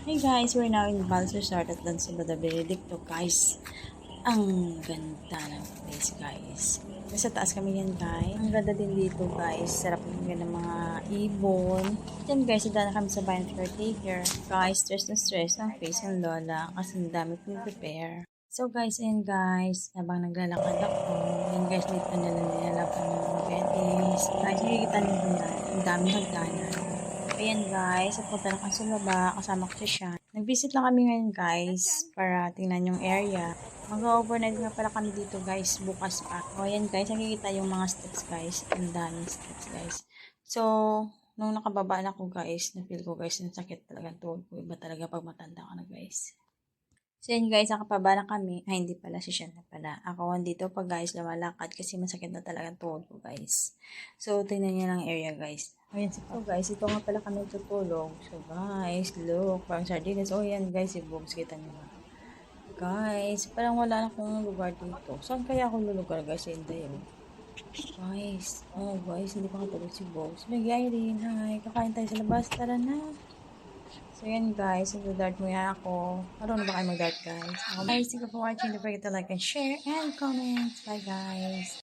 Hey guys, we're now in Val's Resort at Lansuba Benedicto guys. Ang ganda ng place guys. Nasa taas kami yan guys. Ang ganda din dito guys. Sarap yung ng mga ibon. Then guys, dala na kami sa bayan caretaker. Guys, stress na stress ang face ng lola kasi ang dami kong prepare. So guys, ayan guys, habang naglalakad ako, ayan guys, dito na lang nilalapang ng beddings. Guys, nakikita niyo yan, ang dami hagdanan. Ayan guys, punta na kami sa baba, kasama ko si Sean. Nag-visit lang kami ngayon guys, para tingnan yung area. Mag-overnight nga pala kami dito guys, bukas pa. O ayan guys, nakikita yung mga steps guys, ang daming steps guys. So, nung nakababa na ako guys, na-feel ko guys, ang sakit talaga tuhod ko. Iba talaga pag matanda ka na guys. So yun guys, nakapaba na kami. Ay, hindi pala, si Sean na pala. Ako andito pa guys, lumalakad kasi masakit na talaga ang tuhod ko guys. So, tingnan niyo lang area guys. Ayan si Papa. So guys, ito nga pala kami tutulog. So guys, look, parang sardines. Oh yan guys, si Bobs, kita niyo ba? Guys, parang wala na akong lugar dito. Saan kaya ako lulugar guys? Hindi yun. Guys, oh guys, hindi pa katulog si Bobs. May Irene, hi. Kakain tayo sa labas. Tara na. So, yan guys. Mag-dart muna ako. Marunong ba kayo mag-dart guys? Guys, thank you for watching. Don't forget to like and share and comment. Bye guys.